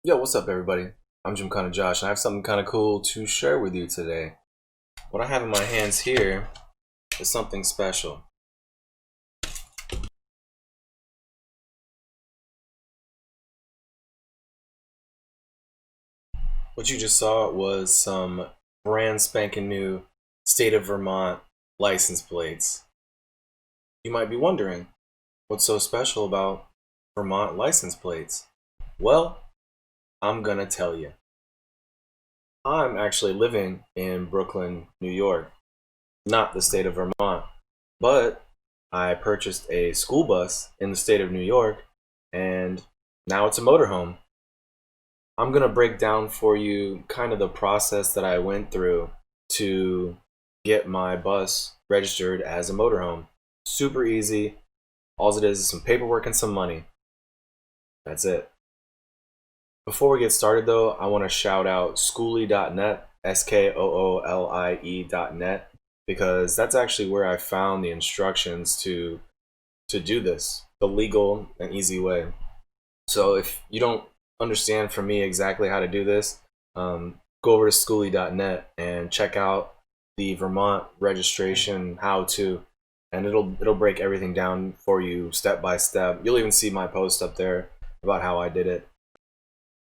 Yo, what's up everybody? I'm Gymkhana Josh and I have something kind of cool to share with you today. What I have in my hands here is something special. What you just saw was some brand spanking new state of Vermont license plates. You might be wondering, what's so special about Vermont license plates? Well, I'm gonna tell you. I'm actually living in Brooklyn, New York, not the state of Vermont, but I purchased a school bus in the state of New York, and now it's a motorhome. I'm going to break down for you kind of the process that I went through to get my bus registered as a motorhome. Super easy. All it is some paperwork and some money. That's it. Before we get started though, I want to shout out Skoolie.net, Skoolie.net, because that's actually where I found the instructions to do this the legal and easy way. So if you don't understand from me exactly how to do this, go over to Skoolie.net and check out the Vermont registration how-to, and it'll break everything down for you step by step. You'll even see my post up there about how I did it.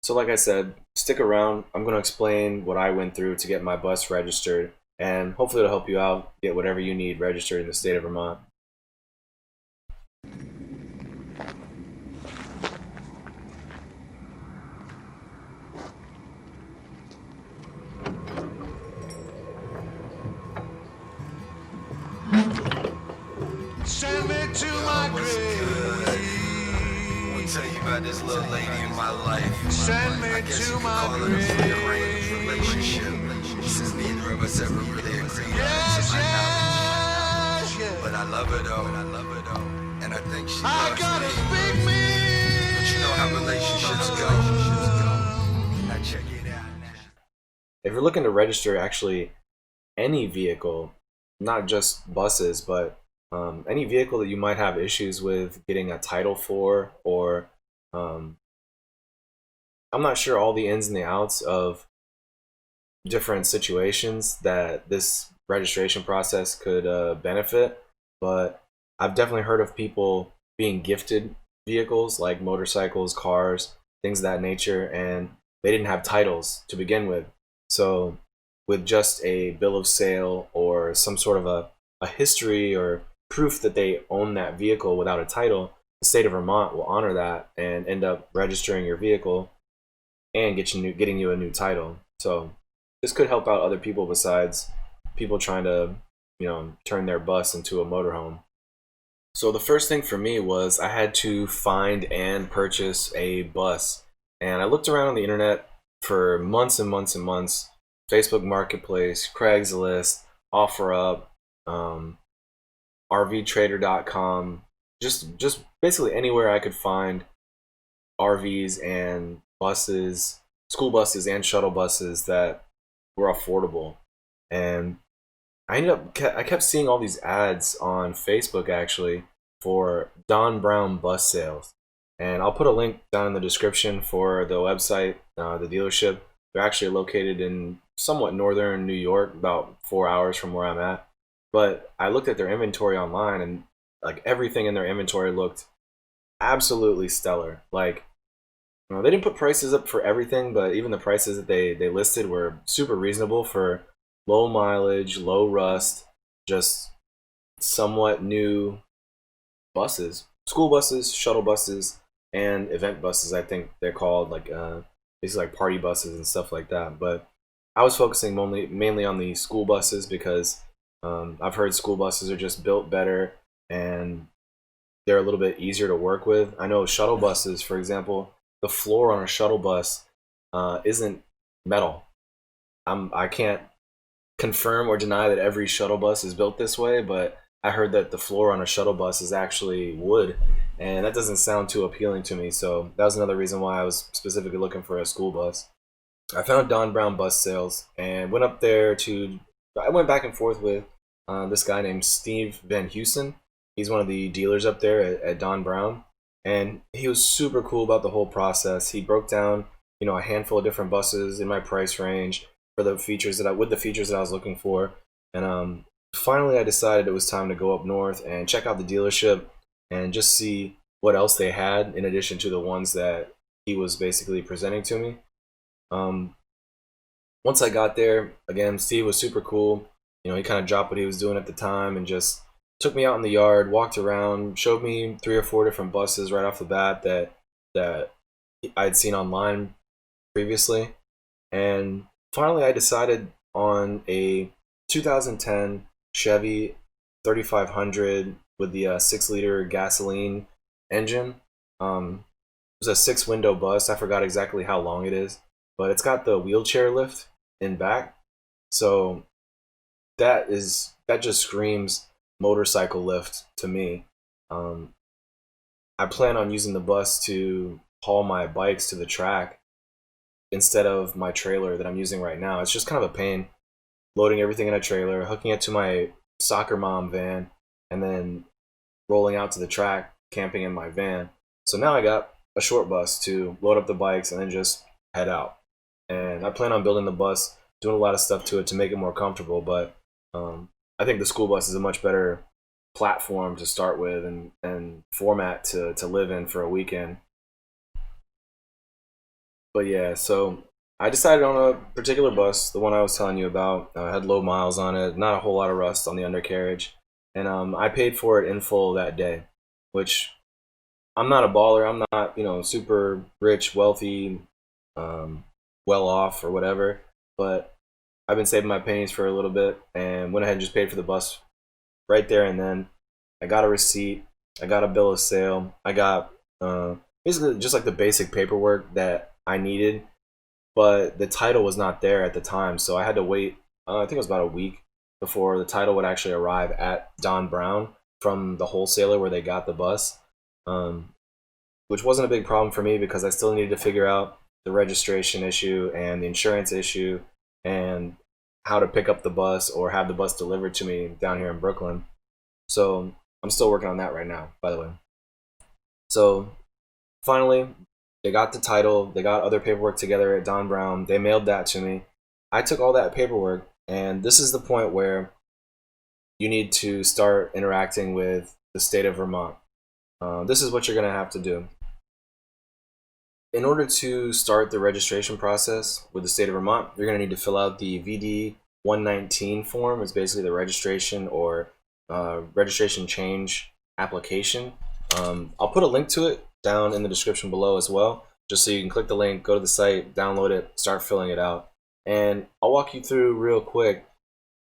So like I said, stick around. I'm going to explain what I went through to get my bus registered, and hopefully it'll help you out get whatever you need registered in the state of Vermont. Send me to my grave. Tell you about this little lady in my life. Send me to my grave. Relationship. Since neither of us ever really agreed Yes, to my yes, knowledge. yes. But I love her though. And I think she I loves gotta me. speak me. But you know how relationships go. Now check it out now. If you're looking to register actually any vehicle, not just buses, but any vehicle that you might have issues with getting a title for, or I'm not sure all the ins and the outs of different situations that this registration process could benefit, but I've definitely heard of people being gifted vehicles like motorcycles, cars, things of that nature, and they didn't have titles to begin with. So with just a bill of sale or some sort of a history or proof that they own that vehicle without a title, the state of Vermont will honor that and end up registering your vehicle and getting you a new title. So this could help out other people besides people trying to, turn their bus into a motorhome. So the first thing for me was I had to find and purchase a bus. And I looked around on the internet for months and months and months. Facebook Marketplace, Craigslist, OfferUp, RVTrader.com, just basically anywhere I could find RVs and buses, school buses and shuttle buses that were affordable. And I kept seeing all these ads on Facebook actually for Don Brown bus sales. And I'll put a link down in the description for the website, the dealership. They're actually located in somewhat northern New York, about 4 hours from where I'm at. But I looked at their inventory online, and like everything in their inventory looked absolutely stellar. Like, they didn't put prices up for everything, but even the prices that they listed were super reasonable for low mileage, low rust, just somewhat new buses, school buses, shuttle buses, and event buses. I think they're called, like basically like party buses and stuff like that. But I was focusing mainly on the school buses because I've heard school buses are just built better and they're a little bit easier to work with. I know shuttle buses, for example, the floor on a shuttle bus isn't metal. I can't confirm or deny that every shuttle bus is built this way, but I heard that the floor on a shuttle bus is actually wood, and that doesn't sound too appealing to me. So that was another reason why I was specifically looking for a school bus. I found Don Brown bus sales and went up there to. I went back and forth with this guy named Steve Van Heusen. He's one of the dealers up there at Don Brown, and he was super cool about the whole process. He broke down a handful of different buses in my price range for the features that I was looking for. And finally, I decided it was time to go up north and check out the dealership and just see what else they had in addition to the ones that he was basically presenting to me. Once I got there, again, Steve was super cool. He kind of dropped what he was doing at the time and just took me out in the yard, walked around, showed me 3 or 4 different buses right off the bat that I had seen online previously. And finally, I decided on a 2010 Chevy 3500 with the 6-liter gasoline engine. It was a 6-window bus. I forgot exactly how long it is, but it's got the wheelchair lift in back. So that just screams motorcycle lift to me. I plan on using the bus to haul my bikes to the track instead of my trailer that I'm using right now. It's just kind of a pain loading everything in a trailer, hooking it to my soccer mom van, and then rolling out to the track, camping in my van. So now I got a short bus to load up the bikes and then just head out. And I plan on building the bus, doing a lot of stuff to it to make it more comfortable, but I think the school bus is a much better platform to start with and format to live in for a weekend. But yeah, so I decided on a particular bus, the one I was telling you about. Had low miles on it, not a whole lot of rust on the undercarriage, and I paid for it in full that day, which I'm not a baller. I'm not, super rich, wealthy, well off or whatever, but I've been saving my pennies for a little bit and went ahead and just paid for the bus right there and then. I got a receipt. I got a bill of sale. I got basically just like the basic paperwork that I needed, but the title was not there at the time, so I had to wait. I think it was about a week before the title would actually arrive at Don Brown from the wholesaler where they got the bus, which wasn't a big problem for me because I still needed to figure out the registration issue and the insurance issue and how to pick up the bus or have the bus delivered to me down here in Brooklyn. So I'm still working on that right now, by the way. So finally, they got the title, they got other paperwork together at Don Brown, they mailed that to me. I took all that paperwork, and this is the point where you need to start interacting with the state of Vermont. This is what you're going to have to do. In order to start the registration process with the state of Vermont, you're going to need to fill out the VD 119 form. It's basically the registration or registration change application. I'll put a link to it down in the description below as well, just so you can click the link, go to the site, download it, start filling it out. And I'll walk you through real quick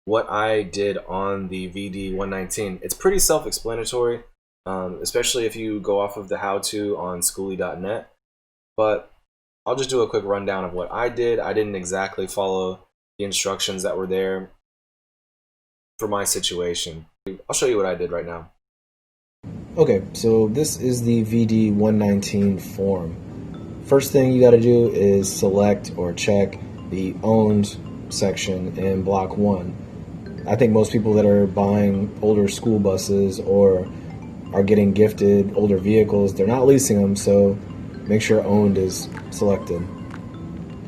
what I did on the VD 119. It's pretty self-explanatory, especially if you go off of the how-to on Skoolie.net. But I'll just do a quick rundown of what I did. I didn't exactly follow the instructions that were there for my situation. I'll show you what I did right now. Okay, so this is the VD 119 form. First thing you got to do is select or check the owned section in block 1. I think most people that are buying older school buses or are getting gifted older vehicles, they're not leasing them, so make sure owned is selected.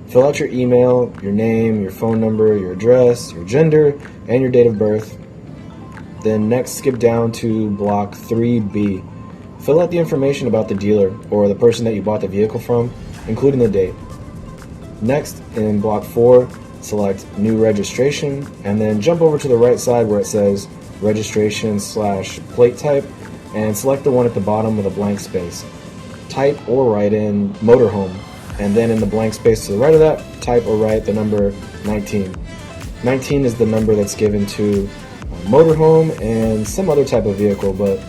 Fill out your email, your name, your phone number, your address, your gender, and your date of birth. Then next, skip down to block 3B. Fill out the information about the dealer or the person that you bought the vehicle from, including the date. Next, in block 4, select new registration, and then jump over to the right side where it says registration/plate type, and select the one at the bottom with a blank space. Type or write in Motorhome, and then in the blank space to the right of that, type or write the number 19. 19 is the number that's given to Motorhome and some other type of vehicle, but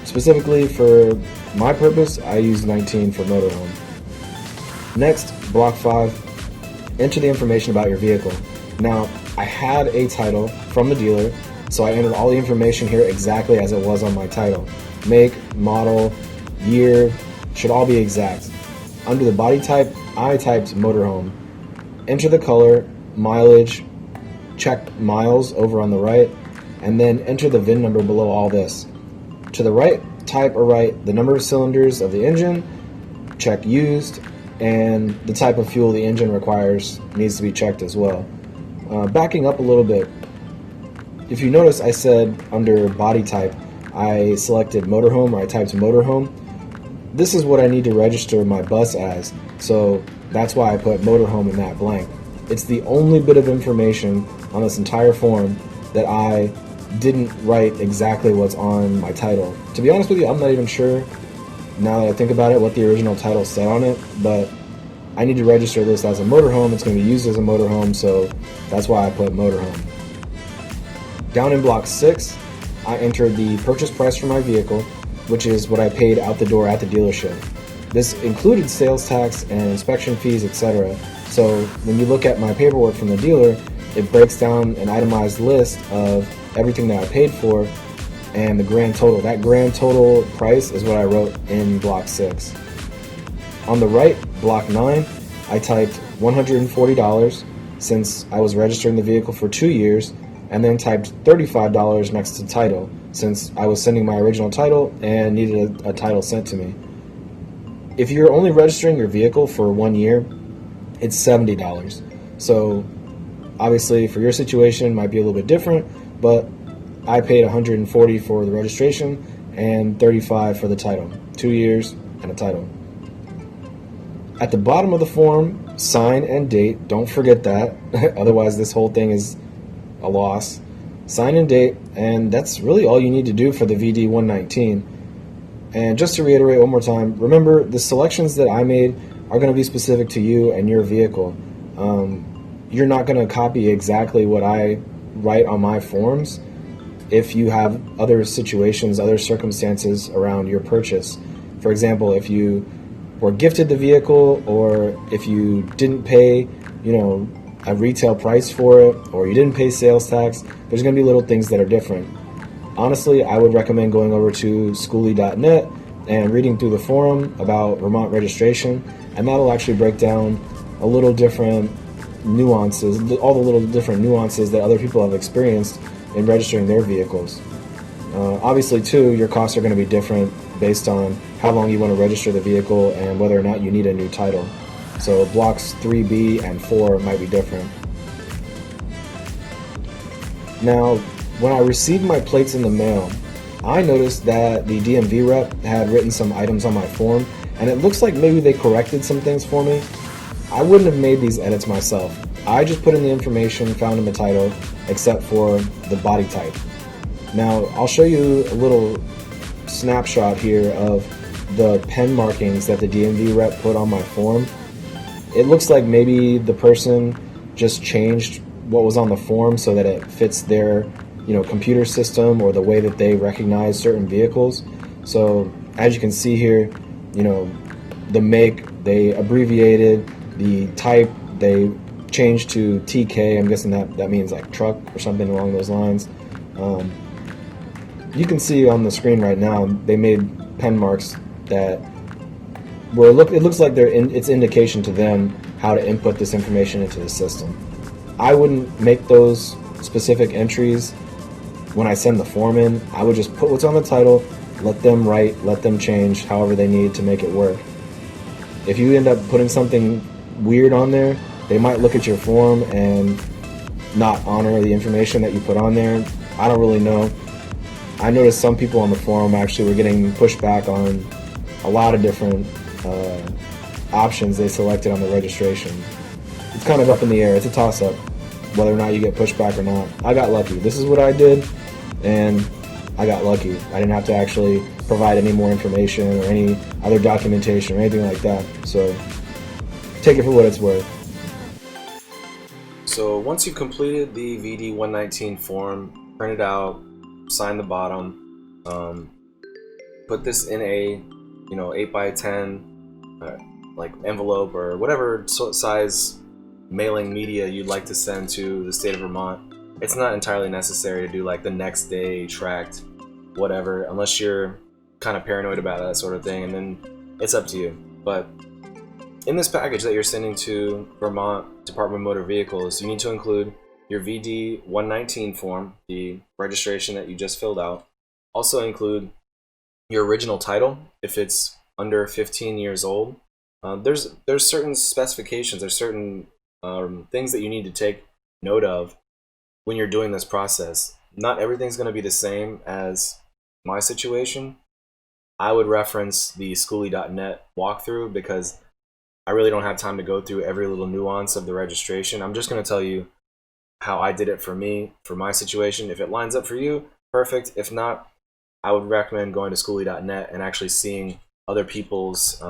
specifically for my purpose, I use 19 for Motorhome. Next, block 5, enter the information about your vehicle. Now, I had a title from the dealer, so I entered all the information here exactly as it was on my title. Make, model, year, should all be exact. Under the body type, I typed Motorhome. Enter the color, mileage, check miles over on the right, and then enter the VIN number below all this. To the right, type or write the number of cylinders of the engine, check used, and the type of fuel the engine requires needs to be checked as well. Backing up a little bit, if you notice I said under body type I selected motorhome, or I typed motorhome. This is what I need to register my bus as, so that's why I put motorhome in that blank. It's the only bit of information on this entire form that I didn't write exactly what's on my title. To be honest with you, I'm not even sure, now that I think about it, what the original title said on it, but I need to register this as a motorhome. It's going to be used as a motorhome, so that's why I put motorhome. Down in block 6, I entered the purchase price for my vehicle, which is what I paid out the door at the dealership. This included sales tax and inspection fees, etc. So when you look at my paperwork from the dealer, it breaks down an itemized list of everything that I paid for and the grand total. That grand total price is what I wrote in block 6. On the right, block 9, I typed $140 since I was registering the vehicle for 2 years, and then typed $35 next to title since I was sending my original title and needed a title sent to me. If you're only registering your vehicle for 1 year, it's $70. So obviously for your situation it might be a little bit different, but I paid $140 for the registration and $35 for the title. 2 years and a title. At the bottom of the form, sign and date. Don't forget that, otherwise this whole thing is a loss. Sign and date, and that's really all you need to do for the VD119. And just to reiterate one more time, remember the selections that I made are going to be specific to you and your vehicle. You're not going to copy exactly what I write on my forms if you have other situations, other circumstances around your purchase. For example, if you were gifted the vehicle, or if you didn't pay, a retail price for it, or you didn't pay sales tax, there's going to be little things that are different. Honestly, I would recommend going over to skoolie.net and reading through the forum about Vermont registration, and that'll actually break down a little different nuances, all the little different nuances that other people have experienced in registering their vehicles. Obviously, too, your costs are going to be different based on how long you want to register the vehicle and whether or not you need a new title. So blocks 3B and 4 might be different. Now, when I received my plates in the mail, I noticed that the DMV rep had written some items on my form, and it looks like maybe they corrected some things for me. I wouldn't have made these edits myself. I just put in the information found in the title, except for the body type. Now, I'll show you a little snapshot here of the pen markings that the DMV rep put on my form. It looks like maybe the person just changed what was on the form so that it fits their, computer system or the way that they recognize certain vehicles. So as you can see here, the make, they abbreviated, the type, they changed to TK. I'm guessing that means like truck or something along those lines. You can see on the screen right now, they made pen marks that where it looks like it's indication to them how to input this information into the system. I wouldn't make those specific entries when I send the form in. I would just put what's on the title, let them write, let them change however they need to make it work. If you end up putting something weird on there, they might look at your form and not honor the information that you put on there. I don't really know. I noticed some people on the forum actually were getting pushback on a lot of different options they selected on the registration. It's kind of up in the air. It's a toss-up whether or not you get pushback or not. I got lucky. This is what I did, and I got lucky. I didn't have to actually provide any more information or any other documentation or anything like that. So take it for what it's worth. So once you've completed the VD119 form, print it out, sign the bottom, put this in a 8x10 like envelope or whatever size mailing media you'd like to send to the state of Vermont. It's not entirely necessary to do like the next day tracked whatever, unless you're kind of paranoid about that sort of thing, and then it's up to you. But in this package that you're sending to Vermont Department of Motor Vehicles, you need to include your VD119 form, the registration that you just filled out. Also include your original title if it's under 15 years old. There's certain specifications, there's certain things that you need to take note of when you're doing this process. Not everything's going to be the same as my situation. I would reference the Skoolie.net walkthrough because I really don't have time to go through every little nuance of the registration. I'm just going to tell you how I did it for me, for my situation. If it lines up for you, perfect. If not, I would recommend going to Skoolie.net and actually seeing other people's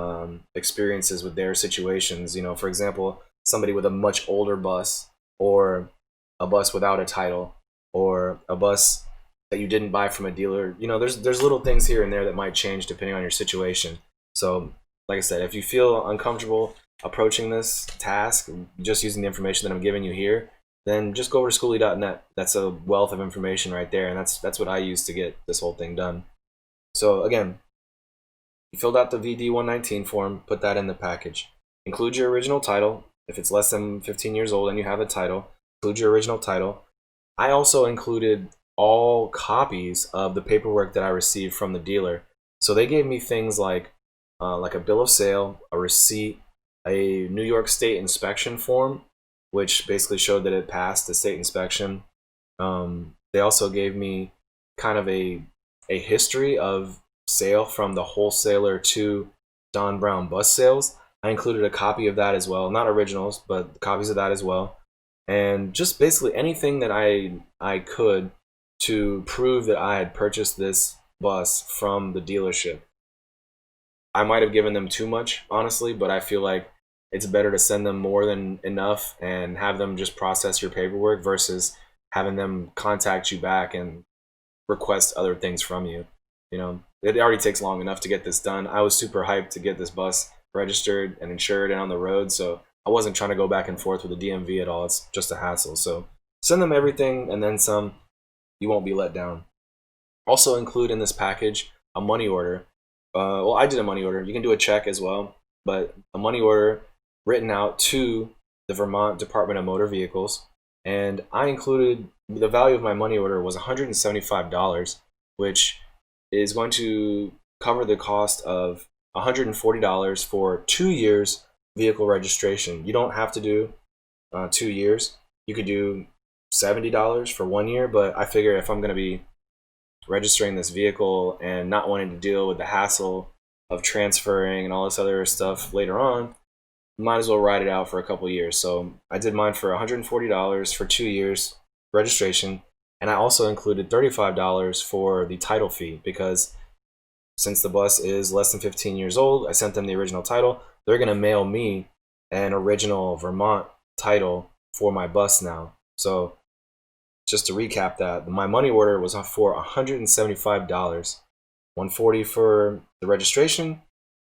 experiences with their situations. You know, for example, somebody with a much older bus, or a bus without a title, or a bus that you didn't buy from a dealer. You know, there's little things here and there that might change depending on your situation. So, like I said, if you feel uncomfortable approaching this task, just using the information that I'm giving you here, then just go over to Skoolie.net. That's a wealth of information right there, and that's what I use to get this whole thing done. So again, you filled out the VD119 form, put that in the package. Include your original title. If it's less than 15 years old and you have a title, include your original title. I also included all copies of the paperwork that I received from the dealer. So they gave me things like a bill of sale, a receipt, a New York State inspection form, which basically showed that it passed the state inspection. They also gave me kind of a history of sale from the wholesaler to Don Brown bus sales. I included a copy of that as well, not originals, but copies of that as well. And just basically anything that I could to prove that I had purchased this bus from the dealership. I might have given them too much, honestly, but I feel like it's better to send them more than enough and have them just process your paperwork versus having them contact you back and request other things from you. You know, it already takes long enough to get this done. I was super hyped to get this bus registered and insured and on the road, so I wasn't trying to go back and forth with the DMV at all. It's just a hassle. So send them everything and then some. You won't be let down. Also include in this package a money order. Well, I did a money order. You can do a check as well, but a money order written out to the Vermont Department of Motor Vehicles. And I included, the value of my money order was $175, which is going to cover the cost of $140 for 2 years vehicle registration. You don't have to do 2 years. You could do $70 for 1 year, but I figure if I'm going to be registering this vehicle and not wanting to deal with the hassle of transferring and all this other stuff later on, might as well ride it out for a couple years. So I did mine for $140 for 2 years registration, and I also included $35 for the title fee because since the bus is less than 15 years old, I sent them the original title. They're going to mail me an original Vermont title for my bus now. So just to recap that, my money order was for $175, $140 for the registration,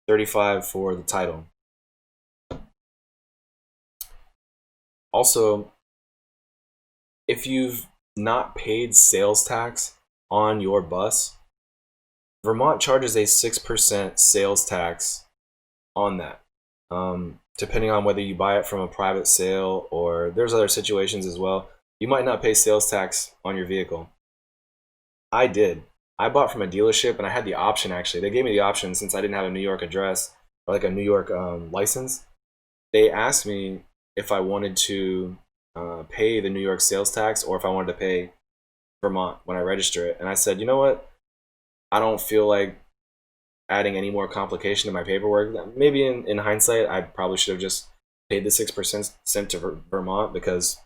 $35 for the title. Also, if you've not paid sales tax on your bus, Vermont charges a 6% sales tax on that. Depending on whether you buy it from a private sale or there's other situations as well, you might not pay sales tax on your vehicle. I did. I bought from a dealership and I had the option actually. They gave me the option since I didn't have a New York address or like a New York license. They asked me if I wanted to pay the New York sales tax or if I wanted to pay Vermont when I register it. And I said, you know what? I don't feel like adding any more complication to my paperwork. Maybe in hindsight, I probably should have just paid the 6% sent to Vermont because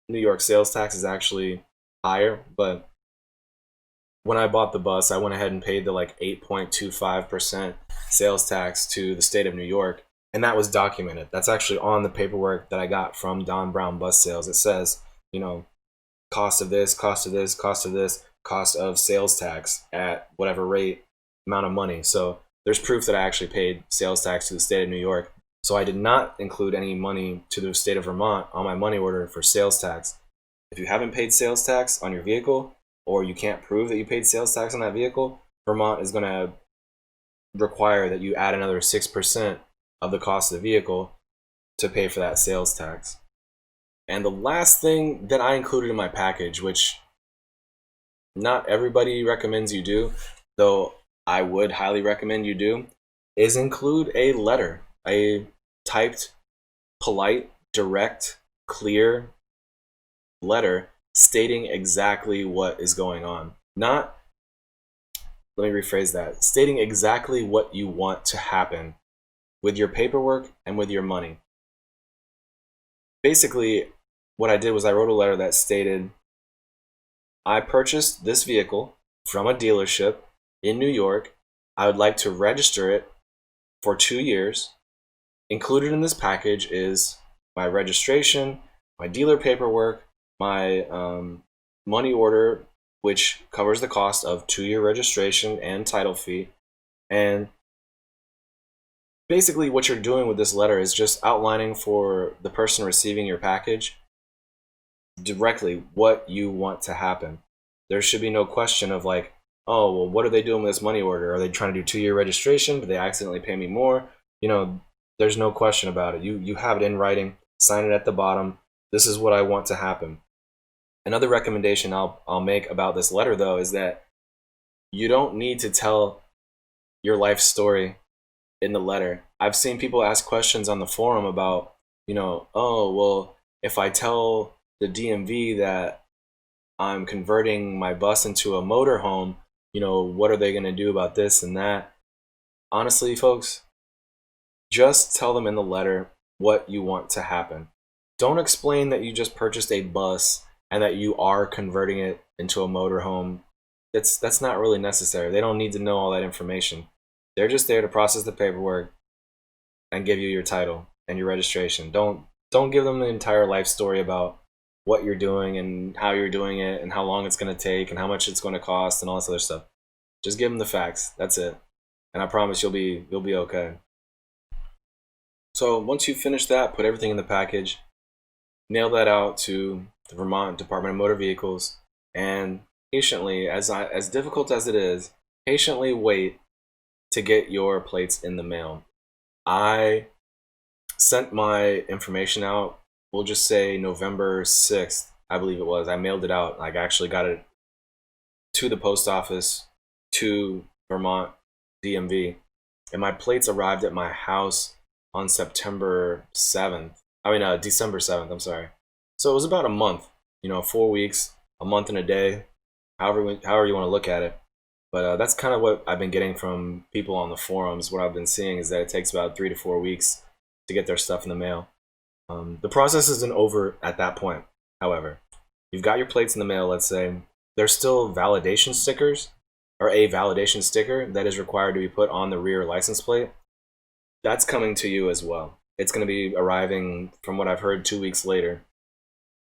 New York sales tax is actually higher. But when I bought the bus, I went ahead and paid the like 8.25% sales tax to the state of New York. And that was documented. That's actually on the paperwork that I got from Don Brown Bus Sales. It says, you know, cost of this, cost of this, cost of this, cost of sales tax at whatever rate, amount of money. So there's proof that I actually paid sales tax to the state of New York. So I did not include any money to the state of Vermont on my money order for sales tax. If you haven't paid sales tax on your vehicle, or you can't prove that you paid sales tax on that vehicle, Vermont is going to require that you add another 6% of the cost of the vehicle to pay for that sales tax. And the last thing that I included in my package, which not everybody recommends you do, though I would highly recommend you do, is include a letter. a typed, polite, direct, clear letter stating exactly what is going on. Not, let me rephrase that, stating exactly what you want to happen with your paperwork and with your money. Basically, what I did was I wrote a letter that stated, I purchased this vehicle from a dealership in New York. I would like to register it for 2 years. Included in this package is my registration, my dealer paperwork, my money order, which covers the cost of 2-year registration and title fee. And basically what you're doing with this letter is just outlining for the person receiving your package directly what you want to happen. There should be no question of like, oh, well, what are they doing with this money order? Are they trying to do 2-year registration, but they accidentally pay me more? You know, there's no question about it. You have it in writing, sign it at the bottom. This is what I want to happen. Another recommendation I'll make about this letter, though, is that you don't need to tell your life story in the letter. I've seen people ask questions on the forum about, oh, well, if I tell the DMV that I'm converting my bus into a motorhome, what are they going to do about this and that? Honestly, folks, just tell them in the letter what you want to happen. Don't explain that you just purchased a bus and that you are converting it into a motorhome. That's not really necessary. They don't need to know all that information. They're just there to process the paperwork and give you your title and your registration. Don't give them the entire life story about what you're doing and how you're doing it and how long it's going to take and how much it's going to cost and all this other stuff. Just give them the facts. That's it. And I promise you'll be okay. So once you finish that, put everything in the package, nail that out to the Vermont Department of Motor Vehicles, and patiently, as difficult as it is, patiently wait to get your plates in the mail. I sent my information out, we'll just say November 6th, I believe it was. I mailed it out. I actually got it to the post office, to Vermont DMV, and my plates arrived at my house on December 7th, I'm sorry. So it was about a month, 4 weeks, a month and a day, however you want to look at it. But that's kind of what I've been getting from people on the forums. What I've been seeing is that it takes about 3 to 4 weeks to get their stuff in the mail. The process isn't over at that point, however. You've got your plates in the mail, let's say. There's still validation stickers, or a validation sticker that is required to be put on the rear license plate. That's coming to you as well. It's going to be arriving, from what I've heard, 2 weeks later.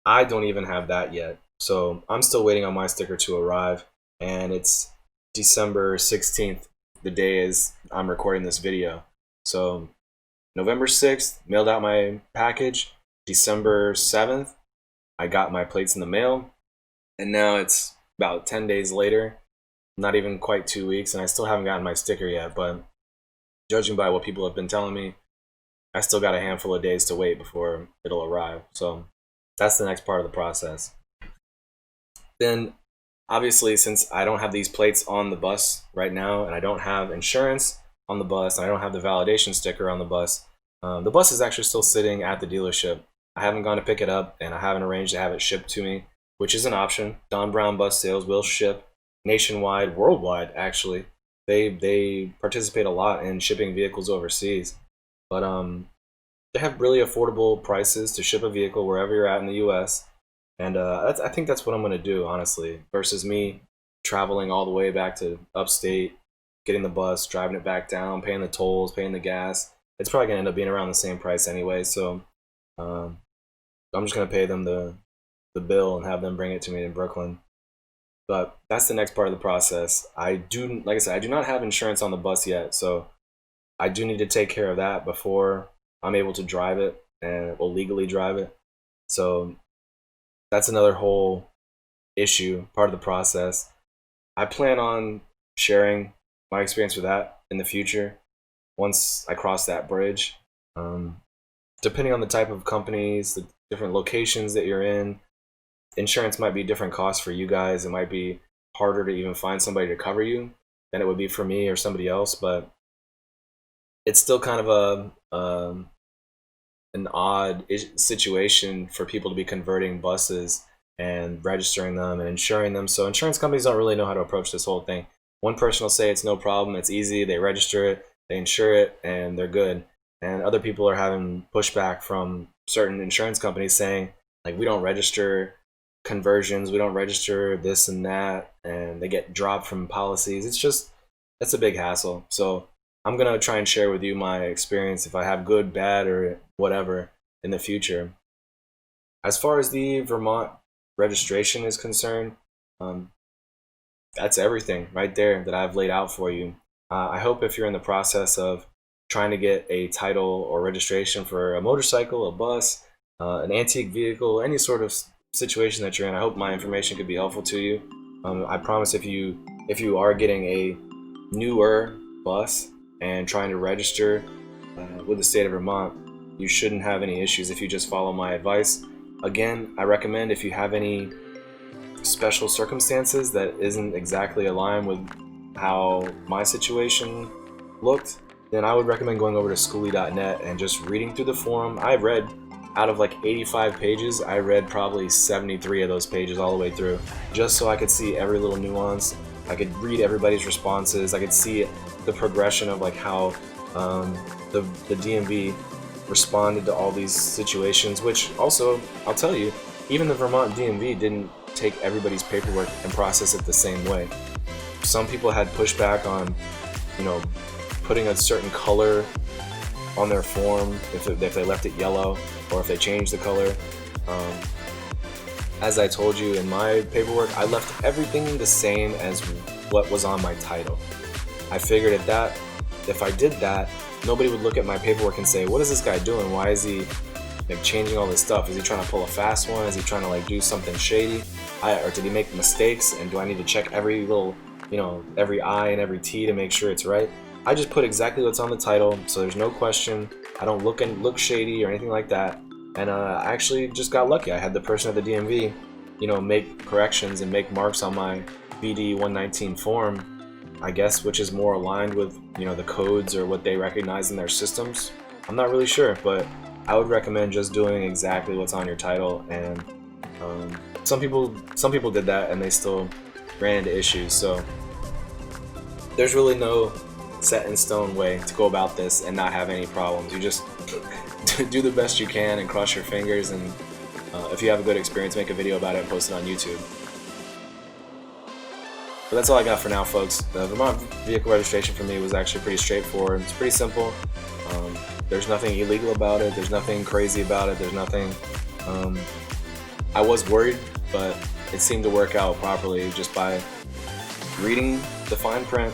I don't even have that yet. So I'm still waiting on my sticker to arrive. And it's December 16th, the day is I'm recording this video. So November 6th, mailed out my package. December 7th, I got my plates in the mail. And now it's about 10 days later, not even quite 2 weeks, and I still haven't gotten my sticker yet. But judging by what people have been telling me, I still got a handful of days to wait before it'll arrive. So that's the next part of the process. Then, obviously, since I don't have these plates on the bus right now, and I don't have insurance on the bus, and I don't have the validation sticker on the bus is actually still sitting at the dealership. I haven't gone to pick it up, and I haven't arranged to have it shipped to me, which is an option. Don Brown Bus Sales will ship nationwide, worldwide, actually. They participate a lot in shipping vehicles overseas. But they have really affordable prices to ship a vehicle wherever you're at in the U.S. And I think that's what I'm going to do, honestly, versus me traveling all the way back to upstate, getting the bus, driving it back down, paying the tolls, paying the gas. It's probably going to end up being around the same price anyway. So I'm just going to pay them the bill and have them bring it to me in Brooklyn. But that's the next part of the process. Like I said, I do not have insurance on the bus yet, so I do need to take care of that before I'm able to drive it and will legally drive it. So that's another whole issue, part of the process. I plan on sharing my experience with that in the future once I cross that bridge. Depending on the type of companies, the different locations that you're in, insurance might be different costs for you guys. It might be harder to even find somebody to cover you than it would be for me or somebody else. But it's still kind of an odd situation for people to be converting buses and registering them and insuring them. So insurance companies don't really know how to approach this whole thing. One person will say it's no problem, it's easy, they register it, they insure it, and they're good. And other people are having pushback from certain insurance companies saying, like, we don't register conversions, we don't register this and that, and they get dropped from policies. It's a big hassle. So I'm gonna try and share with you my experience, if I have good, bad, or whatever in the future. As far as the Vermont registration is concerned, that's everything right there that I've laid out for you. I hope if you're in the process of trying to get a title or registration for a motorcycle, a bus, an antique vehicle, any sort of situation that you're in, I hope my information could be helpful to you. I promise if you are getting a newer bus and trying to register with the state of Vermont, you shouldn't have any issues if you just follow my advice. Again, I recommend if you have any special circumstances that isn't exactly aligned with how my situation looked, then I would recommend going over to Skoolie.net and just reading through the forum. I read, out of like 85 pages, I read probably 73 of those pages all the way through, just so I could see every little nuance. I could read everybody's responses. I could see the progression of like how the DMV responded to all these situations, which also, I'll tell you, even the Vermont DMV didn't take everybody's paperwork and process it the same way. Some people had pushback on, putting a certain color on their form if they left it yellow, or if they changed the color. As I told you in my paperwork, I left everything the same as what was on my title. I figured if I did that, nobody would look at my paperwork and say, what is this guy doing? Why is he like changing all this stuff? Is he trying to pull a fast one? Is he trying to like do something shady? Or did he make mistakes? And do I need to check every little, every I and every T to make sure it's right? I just put exactly what's on the title, so there's no question. I don't look shady or anything like that. And I actually just got lucky. I had the person at the DMV, make corrections and make marks on my BD 119 form, I guess, which is more aligned with, the codes or what they recognize in their systems. I'm not really sure, but I would recommend just doing exactly what's on your title. And some people did that and they still ran into issues. So there's really no set in stone way to go about this and not have any problems. You just do the best you can and cross your fingers, and if you have a good experience, make a video about it and post it on YouTube. But that's all I got for now, folks. The Vermont vehicle registration for me was actually pretty straightforward. It's pretty simple. There's nothing illegal about it. There's nothing crazy about it. There's nothing... I was worried, but it seemed to work out properly just by reading the fine print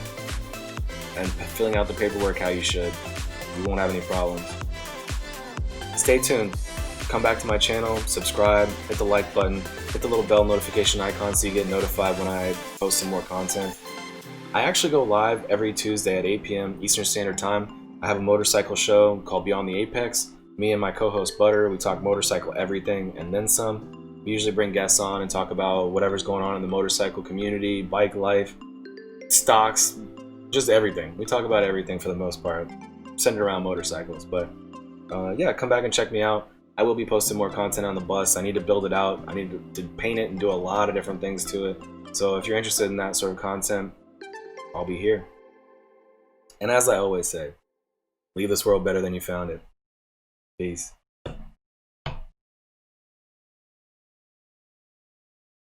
and filling out the paperwork how you should. You won't have any problems. Stay tuned. Come back to my channel, subscribe, hit the like button, hit the little bell notification icon so you get notified when I post some more content. I actually go live every Tuesday at 8 p.m. Eastern Standard Time. I have a motorcycle show called Beyond the Apex. Me and my co-host Butter, we talk motorcycle everything and then some. We usually bring guests on and talk about whatever's going on in the motorcycle community, bike life, stocks, just everything. We talk about everything for the most part, centered around motorcycles. But yeah, come back and check me out. I will be posting more content on the bus. I need to build it out. I need to paint it and do a lot of different things to it. So if you're interested in that sort of content, I'll be here. And as I always say, leave this world better than you found it. Peace.